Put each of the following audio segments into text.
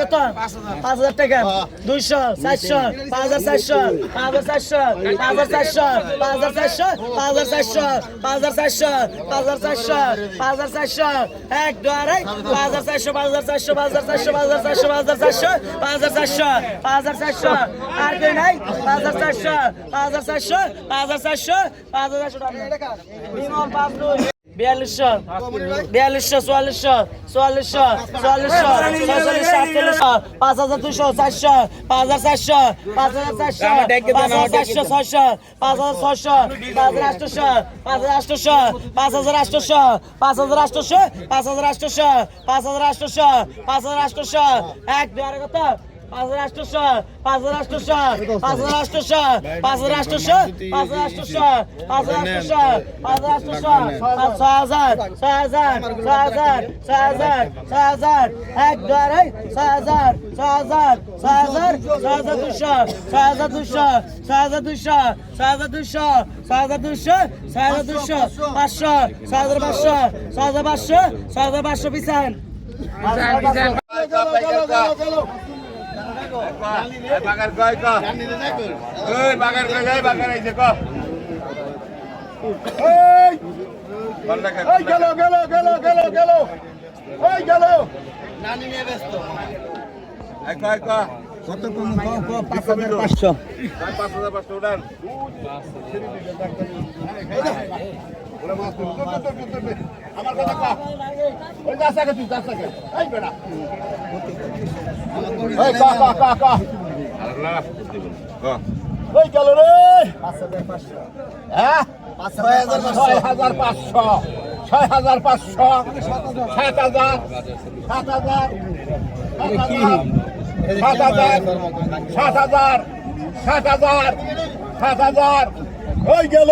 কত 5,000 টাকা 200 400 5,400 5,400 5,400 5,400 5,400 5,400 5,400 এক দুয়ারে 5,400 5,400 5,400 5,400 5,400 5,400 আর কই নাই 5,400 5,400 5,400 5,400 টাকা বিমল 52 4200 4400 4400 4400 4400 5200 400 5400 5400 600 5600 5800 5800 5800 এক দুয়ারে কত 5,800 5,800 5,800 5,800 5,800 6,000 এক দুয়ারে 6,000 6,200 6,200 500 6,500 পিছান বাগার কয় ক ওই বাগার কয় যাই বাগার আইছে ক ওই ওই গেল ওই গেল নানি নিয়ে ব্যস্ত এক কয় ক কত কম 5,500 5,500 উড়ান আমার কথা ক ওই যাচ্ছে তুই যাচ্ছে এই বেটা ওই ক আল্লাহ ক ওই গেল রে 5,500 হ্যাঁ 6,500 7,000 ওই গেল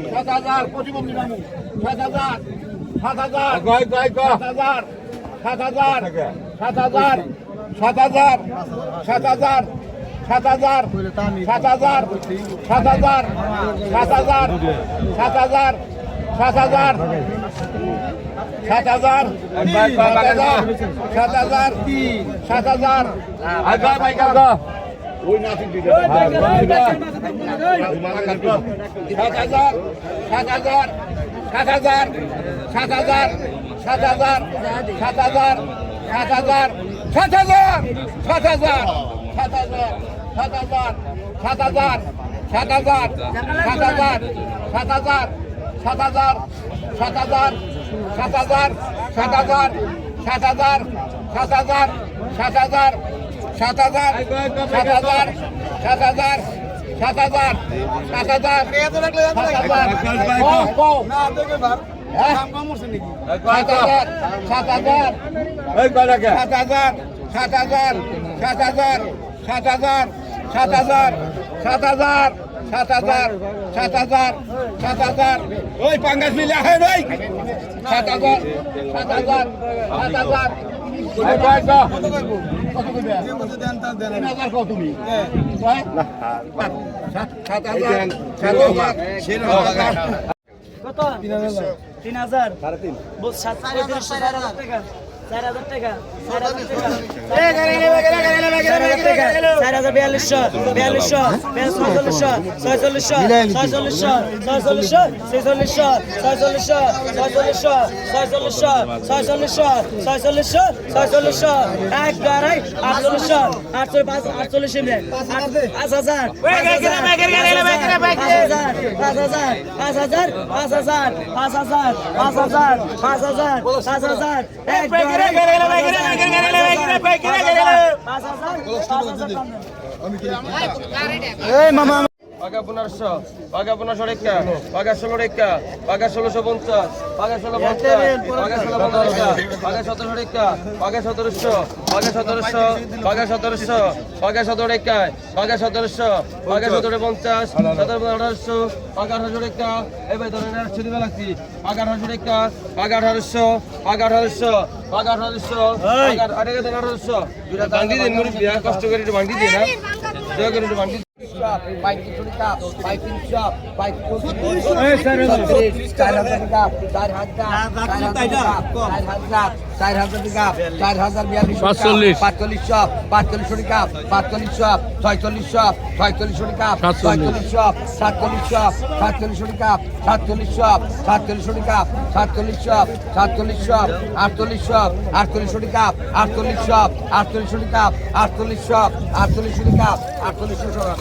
7,000 প্রতিবন্ধী মানুষ 7,000 ওই নাতি দিবে 7,000 ওই পাঙ্গাস মিলে আহে ভাই 7,000 কত 3000 বল 7,500 টাকা 4,000 টাকা 4,000 টাকা 5,000 পাকা 1500 পাকা 1500 টাকা পাকা 16 টাকা পাকা 1650 পাকা 1650 পাকা 1650 পাকা 1700 টাকা পাকা 1700 পাকা 1700 পাকা 1700 পাকা 17 টাকা পাকা 1700 পাকা 1750 1700 পাকা 1800 টাকা এই ভাই ধরেন 800 দিবা লাগছি পাকা 1800 টাকা পাকা 1800 পাকা 1800 পাকা 1800 পাকা আরে 1800 দুটা ভাঙি দিন মুড়ি বিয়া কষ্ট করে একটু ভাঙি দিন না দয়া করে একটু ভাঙি বাইক 300 টাকা বাইক 300 বাইক 4,000 টাকা 4,000 টাকা 4,042 45 45 টাকা 45 46 46 টাকা 46 47 টাকা 47 টাকা 47 48 টাকা 48 টাকা 48 টাকা 48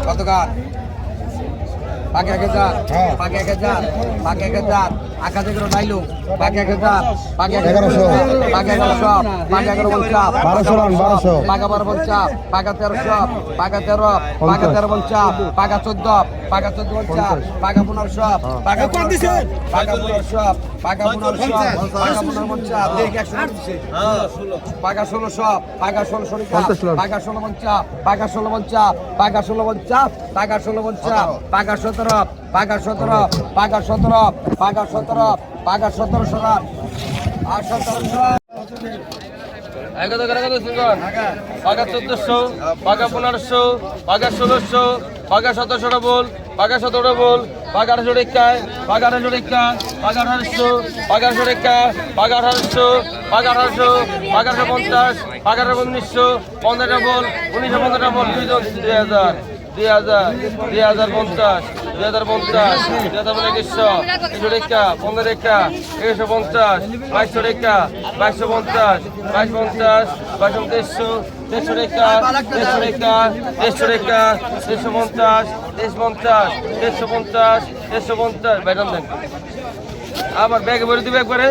কত গান পাকে 1000 পাকে 1000 পাকে 1000 আকাশে করে নাইলো পাকে 1000 পাকে 1100 পাকে 1100 পাকে 1150 1200 রান 1200 পাকা 1250 পাকা 1300 পাকা 13 পাকা 1350 পাকা 14 পাকা 1450 পাকা 1500 পাকা কোন দিছে পাকা 1500 পাকা 1500 পাকা 1550 দেখ 100 দিছে পাকা 1600 পাকা 1600 টাকা পাকা 1650 পাকা 1650 পাকা 1650 পাকা 1650 পাকা 17 পাকা 17 পাকা 17 পাকা 17 পাকা 1700 রান আর 1700 কত করে কত সিঙ্গন পাকা 1400 পাকা 1500 পাকা 1600 পাকা 1700 বল পাকা 17 বল পাকা 1800 টাকা পাকা 1800 টাকা পাকা 1800 পাকা 1800 টাকা পাকা 1800 পাকা 1800 পাকা 1850 পাকা 1900 15 বল 1915 বল 2000 2050 2050 2050 2100 টাকা 15 টাকা 150 2200 টাকা 2250 2250 2250 300 টাকা 300 টাকা 300 টাকা 350 350 350 350 বাইরান দেন আবার ব্যাগে ভরে দিবে একবারে